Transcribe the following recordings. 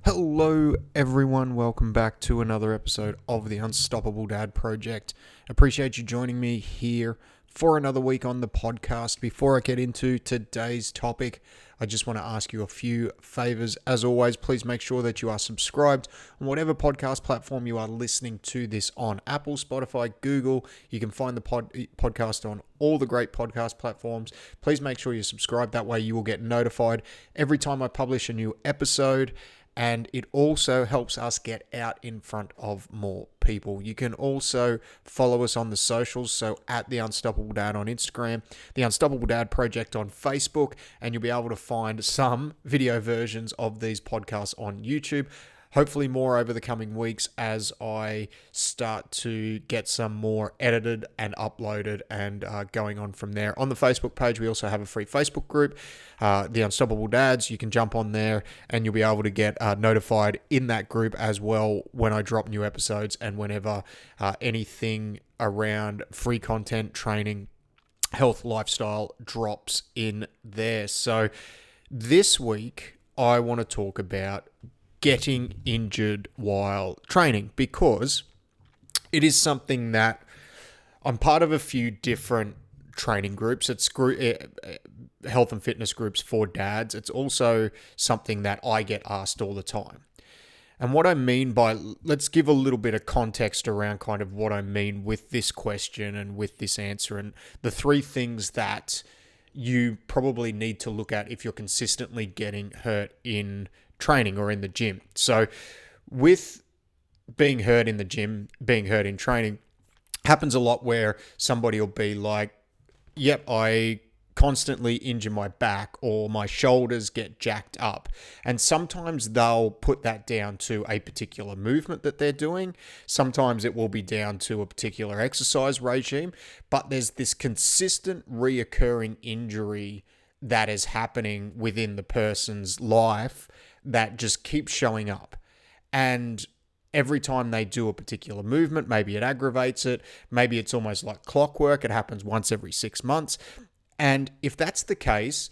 Hello, everyone. Welcome back to another episode of the Unstoppable Dad Project. Appreciate you joining me here for another week on the podcast. Before I get into today's topic, I just want to ask you a few favors. As always, please make sure that you are subscribed on whatever podcast platform you are listening to this on. Apple, Spotify, Google. You can find the podcast on all the great podcast platforms. Please make sure you're subscribed. That way you will get notified every time I publish a new episode. And it also helps us get out in front of more people. You can also follow us on the socials. So at The Unstoppable Dad on Instagram, The Unstoppable Dad Project on Facebook, and you'll be able to find some video versions of these podcasts on YouTube. Hopefully more over the coming weeks as I start to get some more edited and uploaded and going on from there. On the Facebook page, we also have a free Facebook group, The Unstoppable Dads. You can jump on there and you'll be able to get notified in that group as well when I drop new episodes and whenever anything around free content, training, health, lifestyle drops in there. So this week, I want to talk about getting injured while training, because it is something that I'm part of a few different training groups. It's health and fitness groups for dads. It's also something that I get asked all the time. And what I mean by, let's give a little bit of context around kind of what I mean with this question and with this answer, and the three things that you probably need to look at if you're consistently getting hurt in training or in the gym. So with being hurt in the gym, being hurt in training, happens a lot where somebody will be like, yep, I constantly injure my back or my shoulders get jacked up. And sometimes they'll put that down to a particular movement that they're doing. Sometimes it will be down to a particular exercise regime, but there's this consistent reoccurring injury that is happening within the person's life that just keeps showing up. And every time they do a particular movement, maybe it aggravates it. Maybe it's almost like clockwork. It happens once every 6 months. And if that's the case,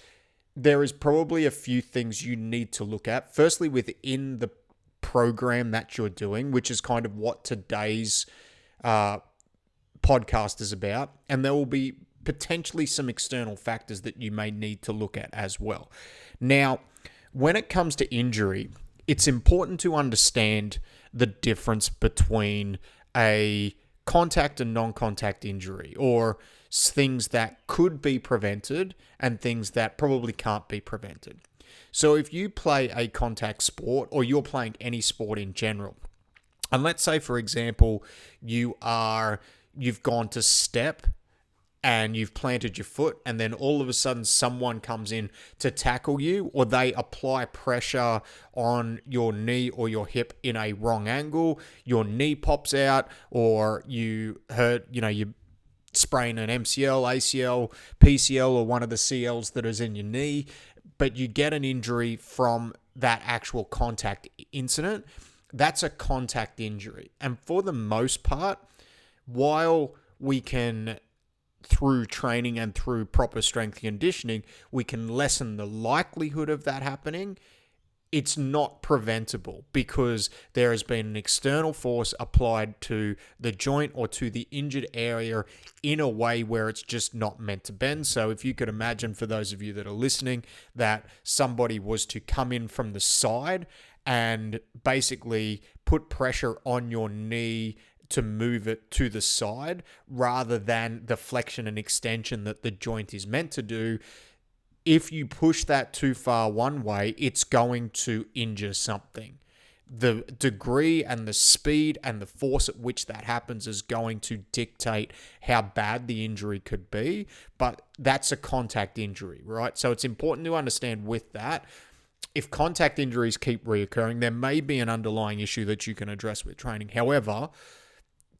there is probably a few things you need to look at. Firstly, within the program that you're doing, which is kind of what today's podcast is about. And there will be potentially some external factors that you may need to look at as well. Now, when it comes to injury, it's important to understand the difference between a contact and non-contact injury, or things that could be prevented and things that probably can't be prevented. So if you play a contact sport, or you're playing any sport in general, and let's say, for example, you've gone to step and you've planted your foot, and then all of a sudden someone comes in to tackle you, or they apply pressure on your knee or your hip in a wrong angle, your knee pops out, or you sprain an MCL, ACL, PCL, or one of the CLs that is in your knee, but you get an injury from that actual contact incident. That's a contact injury. And for the most part, while we can, through training and through proper strength conditioning, we can lessen the likelihood of that happening, it's not preventable, because there has been an external force applied to the joint or to the injured area in a way where it's just not meant to bend. So if you could imagine, for those of you that are listening, that somebody was to come in from the side and basically put pressure on your knee to move it to the side, rather than the flexion and extension that the joint is meant to do, if you push that too far one way, it's going to injure something. The degree and the speed and the force at which that happens is going to dictate how bad the injury could be, but that's a contact injury, right? So it's important to understand with that, if contact injuries keep reoccurring, there may be an underlying issue that you can address with training. However,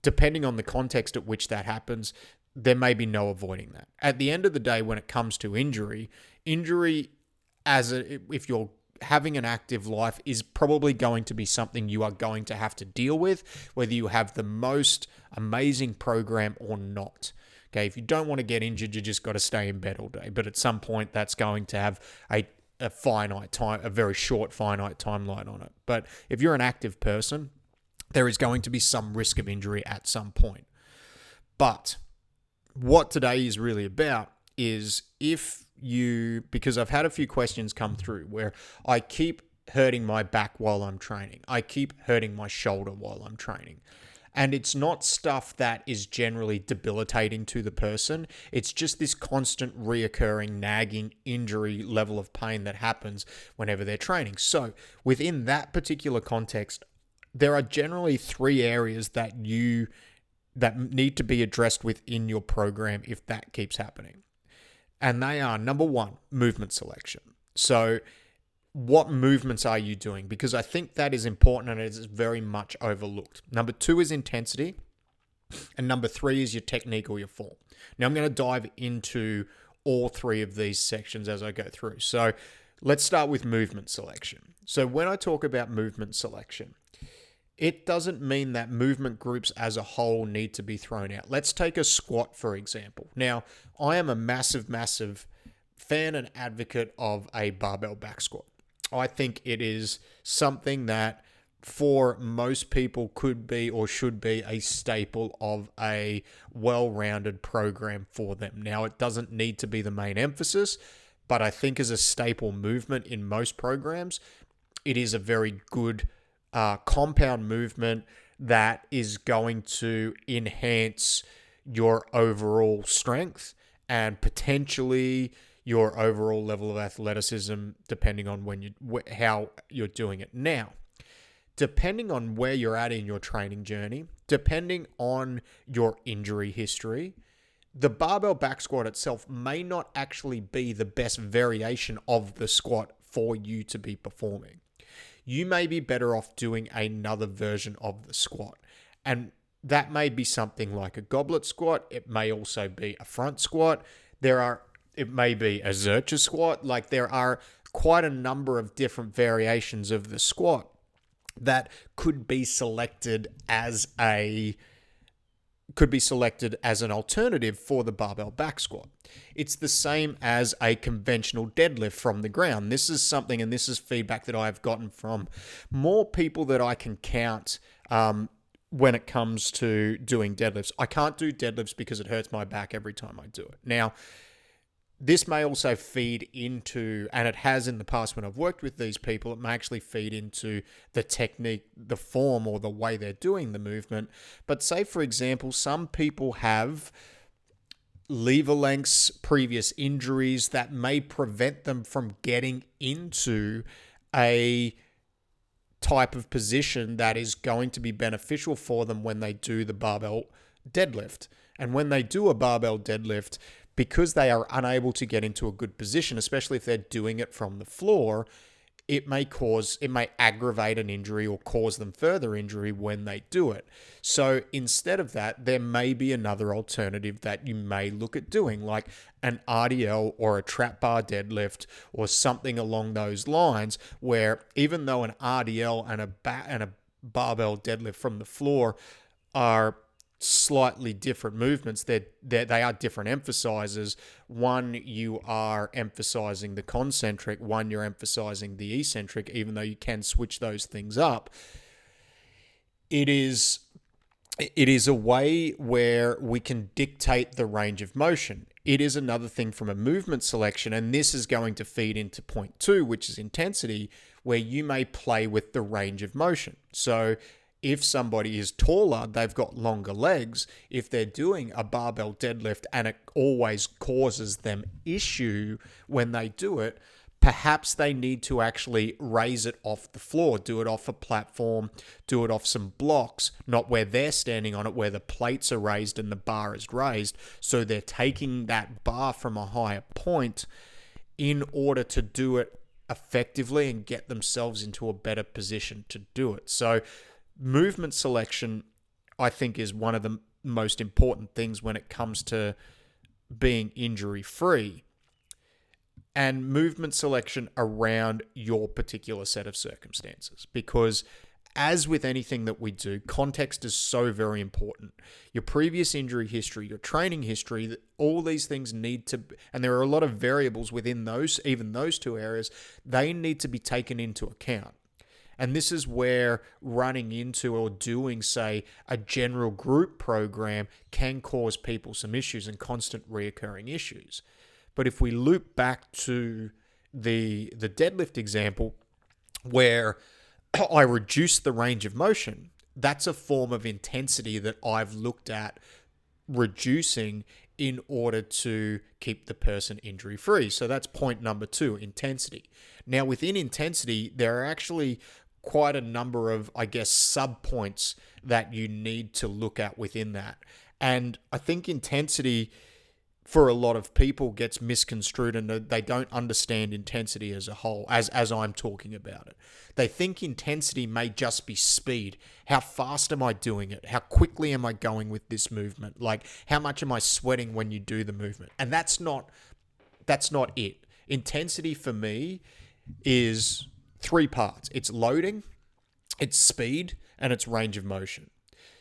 depending on the context at which that happens, there may be no avoiding that. At the end of the day, when it comes to injury, if you're having an active life, is probably going to be something you are going to have to deal with, whether you have the most amazing program or not. Okay, if you don't want to get injured, you just got to stay in bed all day. But at some point, that's going to have a a finite time, a very short finite timeline on it. But if you're an active person, there is going to be some risk of injury at some point. But what today is really about is because I've had a few questions come through where I keep hurting my back while I'm training. I keep hurting my shoulder while I'm training. And it's not stuff that is generally debilitating to the person. It's just this constant reoccurring, nagging injury level of pain that happens whenever they're training. So within that particular context, there are generally 3 areas that need to be addressed within your program if that keeps happening. And they are, number 1, movement selection. So what movements are you doing? Because I think that is important and it is very much overlooked. Number 2 is intensity. And number 3 is your technique or your form. Now I'm going to dive into all 3 of these sections as I go through. So let's start with movement selection. So when I talk about movement selection, it doesn't mean that movement groups as a whole need to be thrown out. Let's take a squat, for example. Now, I am a massive, massive fan and advocate of a barbell back squat. I think it is something that for most people could be or should be a staple of a well-rounded program for them. Now, it doesn't need to be the main emphasis, but I think as a staple movement in most programs, it is a very good compound movement that is going to enhance your overall strength and potentially your overall level of athleticism, depending on how you're doing it. Now, depending on where you're at in your training journey, depending on your injury history, the barbell back squat itself may not actually be the best variation of the squat for you to be performing. You may be better off doing another version of the squat. And that may be something like a goblet squat. It may also be a front squat. It may be a Zercher squat. Like there are quite a number of different variations of the squat that could be selected as an alternative for the barbell back squat. It's the same as a conventional deadlift from the ground. This is something, and this is feedback that I've gotten from more people that I can count when it comes to doing deadlifts. I can't do deadlifts because it hurts my back every time I do it. Now, this may also feed into, and it has in the past when I've worked with these people, it may actually feed into the technique, the form, or the way they're doing the movement. But say, for example, some people have lever lengths, previous injuries that may prevent them from getting into a type of position that is going to be beneficial for them when they do the barbell deadlift. And when they do a barbell deadlift, because they are unable to get into a good position, especially if they're doing it from the floor, it may aggravate an injury or cause them further injury when they do it. So instead of that, there may be another alternative that you may look at doing, like an RDL or a trap bar deadlift or something along those lines, where even though an RDL and a barbell deadlift from the floor are slightly different movements, they are different emphasizers. One, you are emphasizing the concentric, one you're emphasizing the eccentric, even though you can switch those things up. It is a way where we can dictate the range of motion. It is another thing from a movement selection, and this is going to feed into point 2, which is intensity, where you may play with the range of motion. So if somebody is taller, they've got longer legs, if they're doing a barbell deadlift and it always causes them issue when they do it, perhaps they need to actually raise it off the floor, do it off a platform, do it off some blocks, not where they're standing on it, where the plates are raised and the bar is raised. So they're taking that bar from a higher point in order to do it effectively and get themselves into a better position to do it. So movement selection, I think, is one of the most important things when it comes to being injury-free, and movement selection around your particular set of circumstances. Because as with anything that we do, context is so very important. Your previous injury history, your training history, all these things need to, and there are a lot of variables within those, even those two areas, they need to be taken into account. And this is where running into or doing, say, a general group program can cause people some issues and constant reoccurring issues. But if we loop back to the deadlift example, where I reduce the range of motion, that's a form of intensity that I've looked at reducing in order to keep the person injury free. So that's point number 2, intensity. Now, within intensity, there are actually quite a number of, I guess, sub points that you need to look at within that. And I think intensity for a lot of people gets misconstrued, and they don't understand intensity as a whole, as I'm talking about it. They think intensity may just be speed. How fast am I doing it? How quickly am I going with this movement? Like, how much am I sweating when you do the movement? And that's not it. Intensity for me is 3 parts. It's loading, it's speed, and it's range of motion.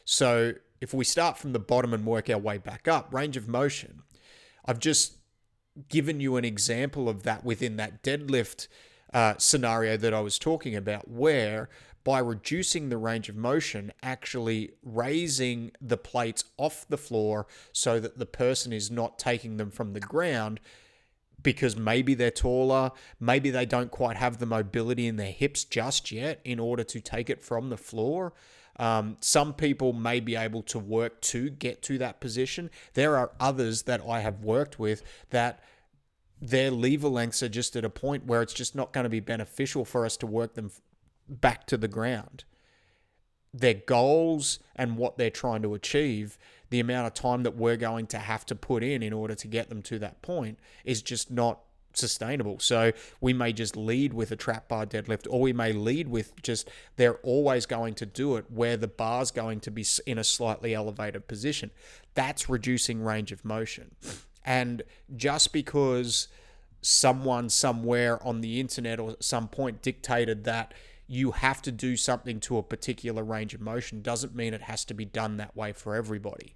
So if we start from the bottom and work our way back up, range of motion, I've just given you an example of that within that deadlift scenario that I was talking about, where by reducing the range of motion, actually raising the plates off the floor so that the person is not taking them from the ground, because maybe they're taller, maybe they don't quite have the mobility in their hips just yet in order to take it from the floor. Some people may be able to work to get to that position. There are others that I have worked with that their lever lengths are just at a point where it's just not going to be beneficial for us to work them back to the ground. Their goals and what they're trying to achieve, the amount of time that we're going to have to put in order to get them to that point is just not sustainable. So we may just lead with a trap bar deadlift, or we may lead with just they're always going to do it where the bar's going to be in a slightly elevated position. That's reducing range of motion. And just because someone somewhere on the internet or at some point dictated that you have to do something to a particular range of motion doesn't mean it has to be done that way for everybody.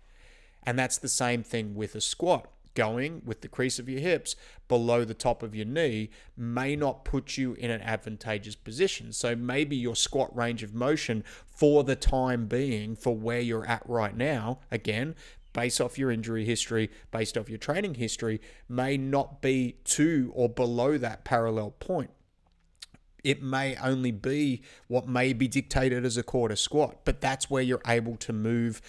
And that's the same thing with a squat. Going with the crease of your hips below the top of your knee may not put you in an advantageous position. So maybe your squat range of motion for the time being, for where you're at right now, again, based off your injury history, based off your training history, may not be to or below that parallel point. It may only be what may be dictated as a quarter squat, but that's where you're able to move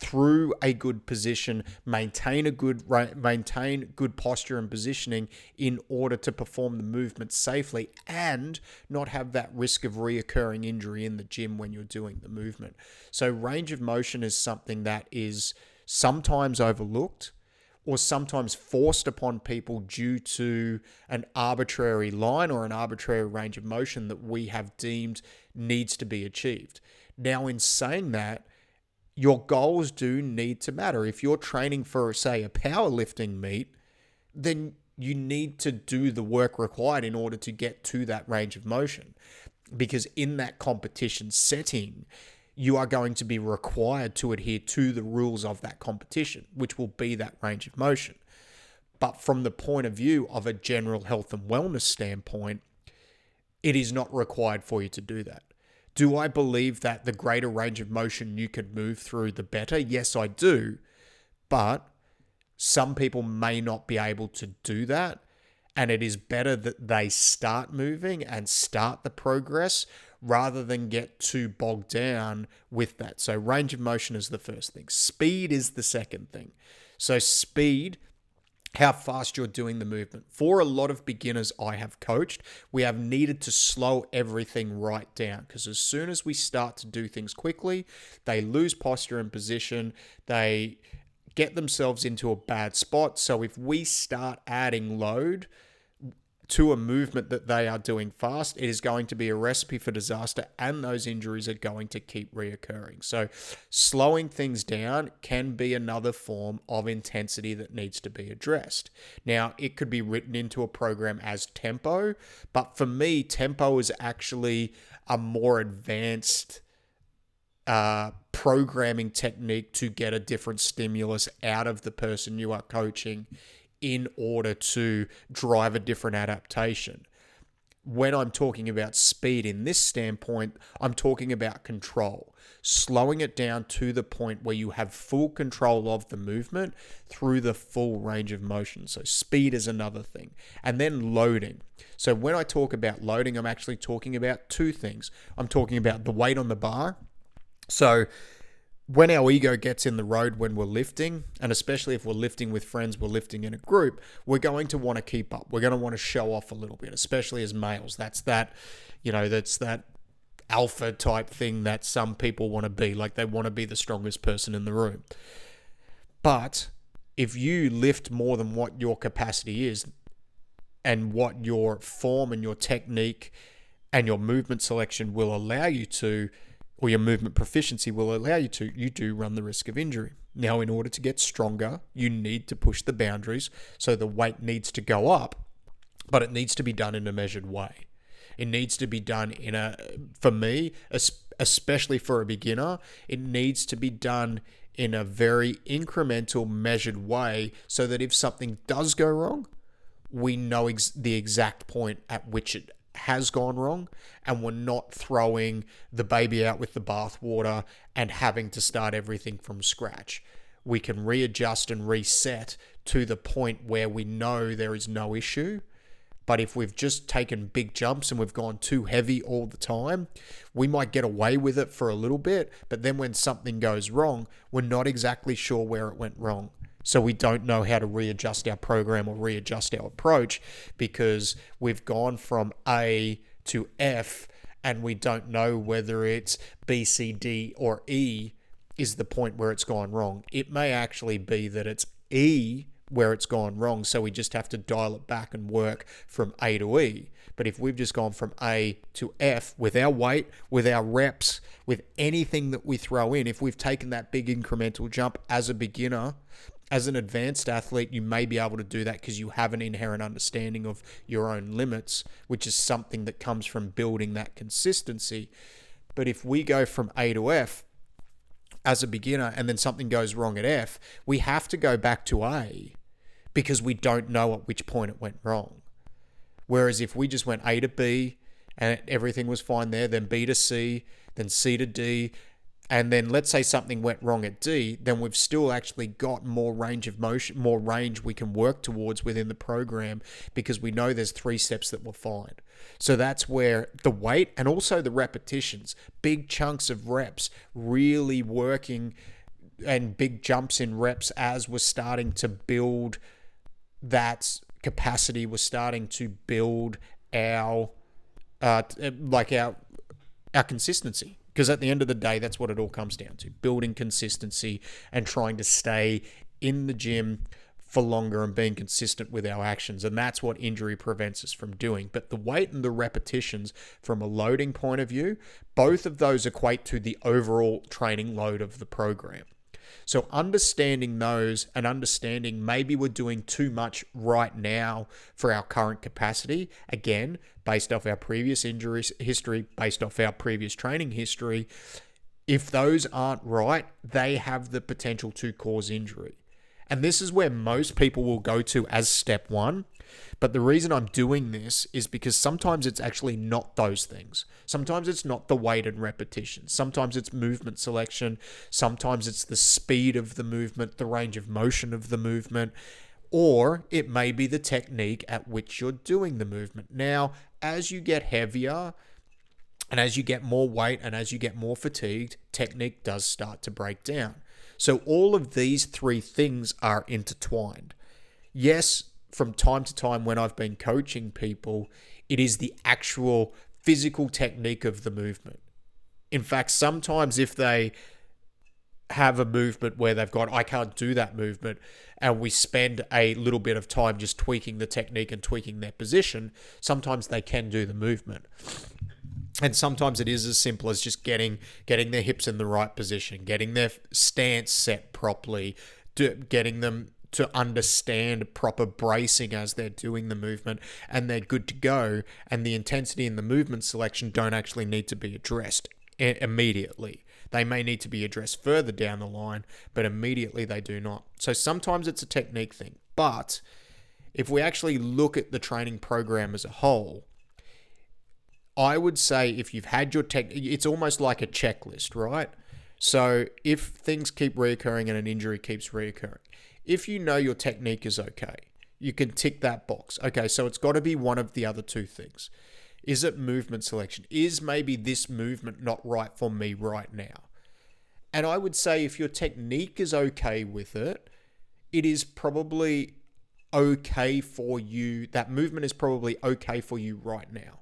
through a good position, maintain good posture and positioning in order to perform the movement safely and not have that risk of reoccurring injury in the gym when you're doing the movement. So range of motion is something that is sometimes overlooked or sometimes forced upon people due to an arbitrary line or an arbitrary range of motion that we have deemed needs to be achieved. Now, in saying that, your goals do need to matter. If you're training for, say, a powerlifting meet, then you need to do the work required in order to get to that range of motion. Because in that competition setting, you are going to be required to adhere to the rules of that competition, which will be that range of motion. But from the point of view of a general health and wellness standpoint, it is not required for you to do that. Do I believe that the greater range of motion you could move through, the better? Yes, I do. But some people may not be able to do that. And it is better that they start moving and start the progress rather than get too bogged down with that. So range of motion is the first thing. Speed is the second thing. So speed, how fast you're doing the movement. For a lot of beginners I have coached, we have needed to slow everything right down, because as soon as we start to do things quickly, they lose posture and position, they get themselves into a bad spot. So if we start adding load to a movement that they are doing fast, it is going to be a recipe for disaster, and those injuries are going to keep reoccurring. So slowing things down can be another form of intensity that needs to be addressed. Now, it could be written into a program as tempo, but for me, tempo is actually a more advanced programming technique to get a different stimulus out of the person you are coaching in order to drive a different adaptation. When I'm talking about speed in this standpoint, I'm talking about control, slowing it down to the point where you have full control of the movement through the full range of motion. So speed is another thing. And then loading. So when I talk about loading, I'm actually talking about two things. I'm talking about the weight on the bar. So when our ego gets in the road when we're lifting, and especially if we're lifting with friends, we're lifting in a group, we're going to want to keep up. We're going to want to show off a little bit, especially as males. That's that alpha type thing that some people want to be. Like they want to be the strongest person in the room. But if you lift more than what your capacity is and what your form and your technique and your movement selection will allow you to, or your movement proficiency will allow you to, you do run the risk of injury. Now, in order to get stronger, you need to push the boundaries, so the weight needs to go up, but it needs to be done in a measured way. It needs to be done for me, especially for a beginner, it needs to be done in a very incremental, measured way, so that if something does go wrong, we know the exact point at which it has gone wrong, and we're not throwing the baby out with the bathwater and having to start everything from scratch. We can readjust and reset to the point where we know there is no issue. But if we've just taken big jumps and we've gone too heavy all the time, we might get away with it for a little bit, but then when something goes wrong, we're not exactly sure where it went wrong. So we don't know how to readjust our program or readjust our approach because we've gone from A to F and we don't know whether it's B, C, D, or E is the point where it's gone wrong. It may actually be that it's E where it's gone wrong, so we just have to dial it back and work from A to E. But if we've just gone from A to F with our weight, with our reps, with anything that we throw in, if we've taken that big incremental jump as a beginner, as an advanced athlete, you may be able to do that because you have an inherent understanding of your own limits, which is something that comes from building that consistency. But if we go from A to F as a beginner and then something goes wrong at F, we have to go back to A because we don't know at which point it went wrong. Whereas if we just went A to B and everything was fine there, then B to C, then C to D, and then let's say something went wrong at D, then we've still actually got more range of motion, more range we can work towards within the program because we know there's 3 steps that we'll find. So that's where the weight and also the repetitions, big chunks of reps, really working and big jumps in reps as we're starting to build that capacity, we're starting to build our consistency. Because at the end of the day, that's what it all comes down to, building consistency and trying to stay in the gym for longer and being consistent with our actions. And that's what injury prevents us from doing. But the weight and the repetitions from a loading point of view, both of those equate to the overall training load of the program. So understanding those and understanding maybe we're doing too much right now for our current capacity, again, based off our previous injury history, based off our previous training history, if those aren't right, they have the potential to cause injury. And this is where most people will go to as step one. But the reason I'm doing this is because sometimes it's actually not those things. Sometimes it's not the weight and repetition. Sometimes it's movement selection. Sometimes it's the speed of the movement, the range of motion of the movement, or it may be the technique at which you're doing the movement. Now, as you get heavier and as you get more weight and as you get more fatigued, technique does start to break down. So all of these 3 things are intertwined. Yes, from time to time when I've been coaching people, it is the actual physical technique of the movement. In fact, sometimes if they have a movement where they've got, I can't do that movement, and we spend a little bit of time just tweaking the technique and tweaking their position, sometimes they can do the movement. And sometimes it is as simple as just getting their hips in the right position, getting their stance set properly, getting them to understand proper bracing as they're doing the movement, and they're good to go, and the intensity and the movement selection don't actually need to be addressed immediately. They may need to be addressed further down the line, but immediately they do not. So sometimes it's a technique thing. But if we actually look at the training program as a whole, I would say if you've had your it's almost like a checklist, right? So if things keep reoccurring and an injury keeps reoccurring, if you know your technique is okay, you can tick that box. Okay, so it's got to be one of the other two things. Is it movement selection? Is maybe this movement not right for me right now? And I would say if your technique is okay with it, it is probably okay for you. That movement is probably okay for you right now.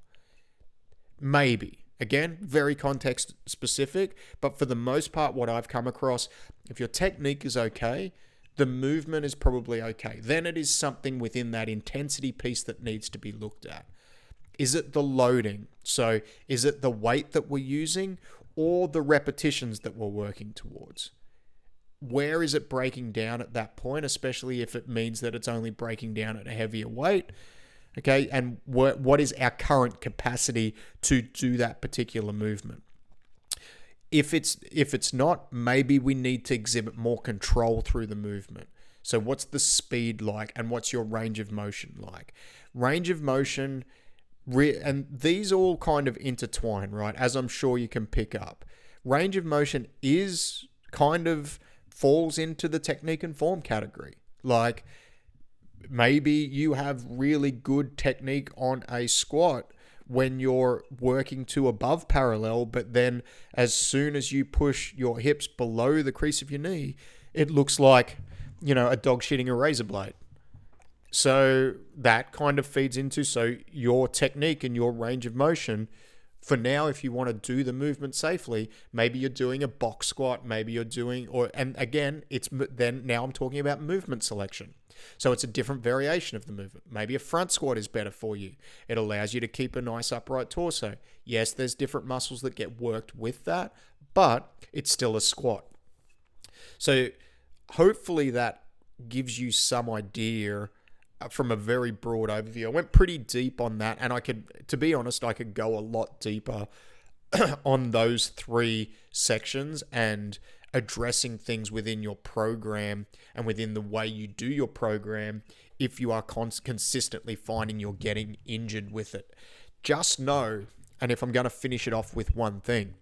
Maybe. Again, very context specific, but for the most part, what I've come across, if your technique is okay, the movement is probably okay. Then it is something within that intensity piece that needs to be looked at. Is it the loading? So is it the weight that we're using or the repetitions that we're working towards? Where is it breaking down at that point, especially if it means that it's only breaking down at a heavier weight? Okay, and what is our current capacity to do that particular movement? If it's not, maybe we need to exhibit more control through the movement. So what's the speed like, and what's your range of motion like? Range of motion, and these all kind of intertwine, right? As I'm sure you can pick up. Range of motion is kind of falls into the technique and form category. Like, maybe you have really good technique on a squat when you're working to above parallel, but then as soon as you push your hips below the crease of your knee, it looks like, a dog shitting a razor blade. So that kind of feeds into, your technique and your range of motion. For now, if you want to do the movement safely, maybe you're doing a box squat, maybe you're doing, and again, now I'm talking about movement selection. So it's a different variation of the movement. Maybe a front squat is better for you. It allows you to keep a nice upright torso. Yes, there's different muscles that get worked with that, but it's still a squat. So hopefully that gives you some idea from a very broad overview. I went pretty deep on that, and to be honest, I could go a lot deeper on those three sections and addressing things within your program and within the way you do your program if you are consistently finding you're getting injured with it. Just know, and if I'm going to finish it off with one thing,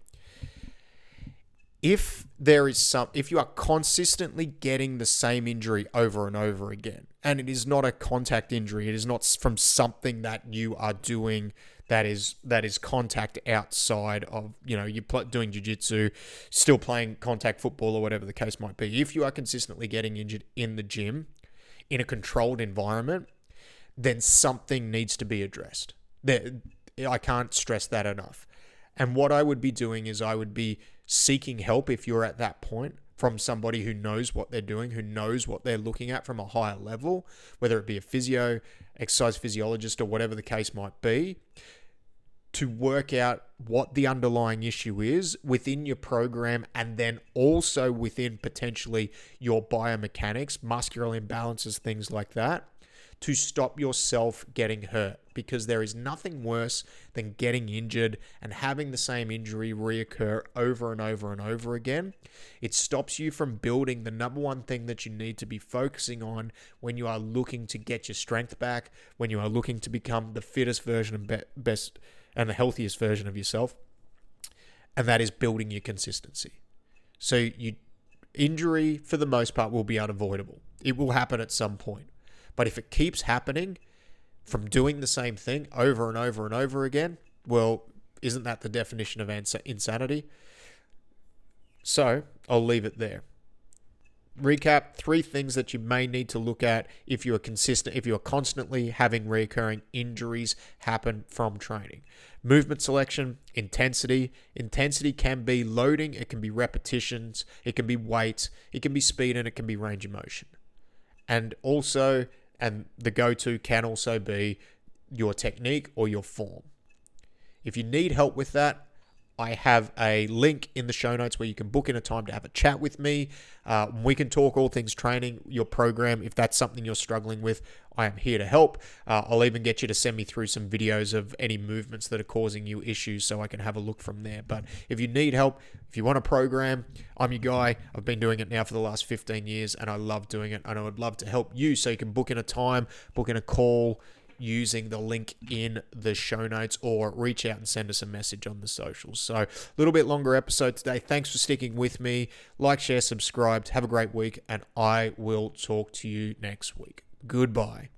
if you are consistently getting the same injury over and over again, and it is not a contact injury, it is not from something that you are doing that is contact outside of, you're doing jiu-jitsu, still playing contact football or whatever the case might be. If you are consistently getting injured in the gym, in a controlled environment, then something needs to be addressed. I can't stress that enough. And what I would be doing is I would be seeking help if you're at that point from somebody who knows what they're doing, who knows what they're looking at from a higher level, whether it be a physio, exercise physiologist, or whatever the case might be, to work out what the underlying issue is within your program, and then also within potentially your biomechanics, muscular imbalances, things like that, to stop yourself getting hurt. Because there is nothing worse than getting injured and having the same injury reoccur over and over and over again. It stops you from building the number one thing that you need to be focusing on when you are looking to get your strength back, when you are looking to become the fittest version and best and the healthiest version of yourself. And that is building your consistency. So injury, for the most part, will be unavoidable. It will happen at some point. But if it keeps happening from doing the same thing over and over and over again, well, isn't that the definition of insanity? So I'll leave it there. Recap: 3 things that you may need to look at if you are constantly having recurring injuries happen from training. Movement selection, intensity. Intensity can be loading, it can be repetitions, it can be weight, it can be speed, and it can be range of motion. And the go-to can also be your technique or your form. If you need help with that, I have a link in the show notes where you can book in a time to have a chat with me. We can talk all things training, your program. If that's something you're struggling with, I am here to help. I'll even get you to send me through some videos of any movements that are causing you issues so I can have a look from there. But if you need help, if you want a program, I'm your guy. I've been doing it now for the last 15 years and I love doing it. And I would love to help you, so you can book in a time, book in a call using the link in the show notes, or reach out and send us a message on the socials. So a little bit longer episode today. Thanks for sticking with me. Like, share, subscribe. Have a great week, and I will talk to you next week. Goodbye.